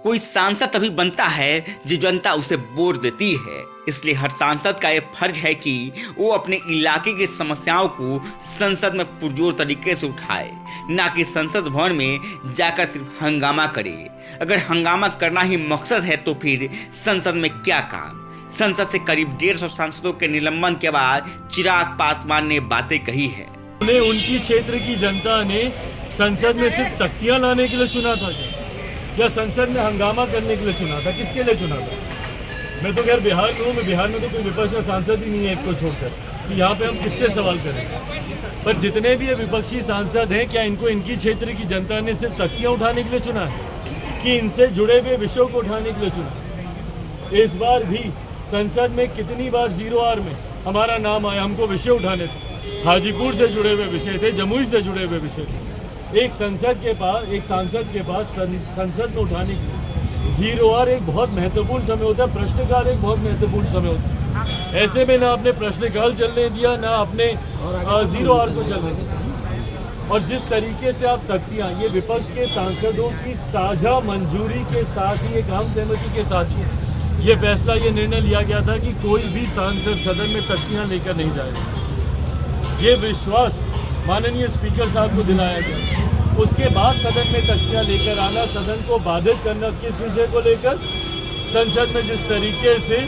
कोई सांसद तभी बनता है जब जनता उसे वोट देती है। इसलिए हर सांसद का ये फर्ज है कि वो अपने इलाके की समस्याओं को संसद में पुरजोर तरीके से उठाए, ना कि संसद भवन में जाकर सिर्फ हंगामा करे। अगर हंगामा करना ही मकसद है तो फिर संसद में क्या काम। संसद से करीब 150 सांसदों के निलंबन के बाद चिराग पासवान ने बातें कही है। उनकी क्षेत्र की जनता ने संसद में सिर्फ तख्तियां लाने के लिए चुना था या संसद में हंगामा करने के लिए चुना था? किसके लिए चुना था? मैं तो खैर बिहार में हूँ, मैं बिहार में तो कोई विपक्ष का सांसद ही नहीं है एक को छोड़कर कि यहाँ पे हम किससे सवाल करें। पर जितने भी ये विपक्षी सांसद हैं, क्या इनको इनकी क्षेत्र की जनता ने सिर्फ तख्तियाँ उठाने के लिए चुना है कि इनसे जुड़े हुए विषयों को उठाने के लिए चुना? इस बार भी संसद में कितनी बार 0R में हमारा नाम आया, हमको विषय उठाने थे। हाजीपुर से जुड़े हुए विषय थे, जमुई से जुड़े हुए विषय थे। एक सांसद के पास संसद में उठाने के लिए 0R एक बहुत महत्वपूर्ण समय होता है, प्रश्नकाल एक बहुत महत्वपूर्ण समय होता है। ऐसे में ना आपने प्रश्नकाल चलने दिया, ना आपने 0R को चलने दिया। और जिस तरीके से आप तख्तियाँ, ये विपक्ष के सांसदों की साझा मंजूरी के साथ ही, एक आम सहमति के साथ ही ये फैसला, ये निर्णय लिया गया था कि कोई भी सांसद सदन में तख्तियाँ लेकर नहीं जाएगा। ये विश्वास माननीय स्पीकर साहब को दिलाया गया। उसके बाद सदन में तख्तियाँ लेकर आना, सदन को बाधित करना, किस विषय को लेकर? संसद में जिस तरीके से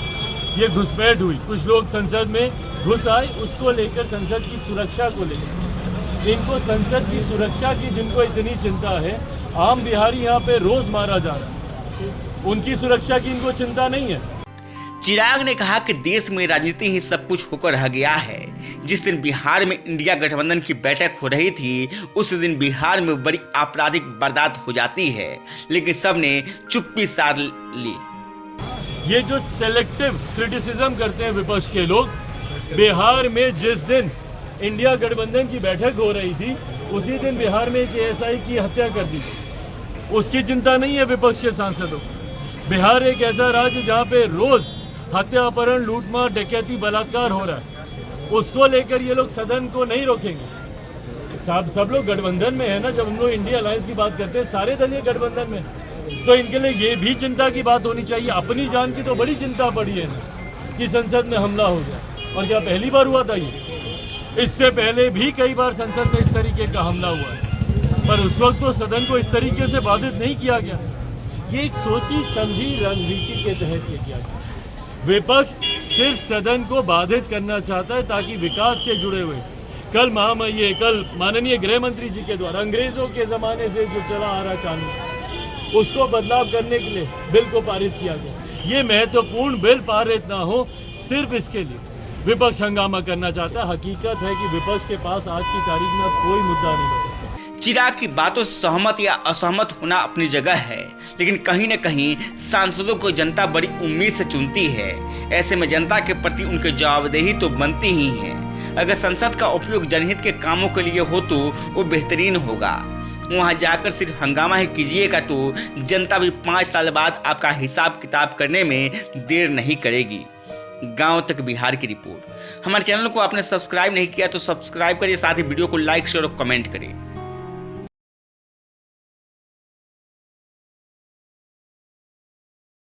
ये घुसपैठ हुई, कुछ लोग संसद में घुस आए, उसको लेकर, संसद की सुरक्षा को लेकर। इनको संसद की सुरक्षा की जिनको इतनी चिंता है, आम बिहारी यहाँ पे रोज मारा जा रहा है, उनकी सुरक्षा की इनको चिंता नहीं है। चिराग ने कहा कि देश में राजनीति ही सब कुछ होकर रह गया है। जिस दिन बिहार में इंडिया गठबंधन की बैठक हो रही थी, उस दिन बिहार में बड़ी आपराधिक वारदात हो जाती है, लेकिन सबने चुप्पी साध ली। ये जो सेलेक्टिव क्रिटिसिज्म करते हैं विपक्ष के लोग, बिहार में जिस दिन इंडिया गठबंधन की बैठक हो रही थी, उसी दिन बिहार में एक एएसआई की हत्या कर दी। उसकी चिंता नहीं है विपक्ष के सांसदों को। बिहार एक ऐसा राज्य जहाँ पे रोज हत्या, अपहरण, लूटमार, डकैती, बलात्कार हो रहा है, उसको लेकर ये लोग सदन को नहीं रोकेंगे। सब लोग गठबंधन में है ना। जब हम लोग इंडिया अलायंस की बात करते हैं, सारे दल ये गठबंधन में, तो इनके लिए ये भी चिंता की बात होनी चाहिए। अपनी जान की तो बड़ी चिंता पड़ी है ना कि संसद में हमला हो गया। और क्या पहली बार हुआ था ये? इससे पहले भी कई बार संसद में इस तरीके का हमला हुआ है, पर उस वक्त तो सदन को इस तरीके से बाधित नहीं किया गया। ये एक सोची समझी रणनीति के तहत ये किया गया। विपक्ष सिर्फ सदन को बाधित करना चाहता है ताकि विकास से जुड़े हुए, कल माननीय गृह मंत्री जी के द्वारा अंग्रेजों के ज़माने से जो चला आ रहा कानून, उसको बदलाव करने के लिए बिल को पारित किया गया। ये महत्वपूर्ण बिल पारित ना हो, सिर्फ इसके लिए विपक्ष हंगामा करना चाहता है। हकीकत है कि विपक्ष के पास आज की तारीख में अब कोई मुद्दा नहीं है। चिराग की बातों से सहमत या असहमत होना अपनी जगह है, लेकिन कहीं न कहीं सांसदों को जनता बड़ी उम्मीद से चुनती है। ऐसे में जनता के प्रति उनकी जवाबदेही तो बनती ही है। अगर संसद का उपयोग जनहित के कामों के लिए हो तो वो बेहतरीन होगा। वहाँ जाकर सिर्फ हंगामा ही कीजिएगा तो जनता भी 5 साल बाद आपका हिसाब किताब करने में देर नहीं करेगी। गांव तक बिहार की रिपोर्ट। हमारे चैनल को आपने सब्सक्राइब नहीं किया तो सब्सक्राइब करिए, साथ ही वीडियो को लाइक, शेयर और कमेंट करिए।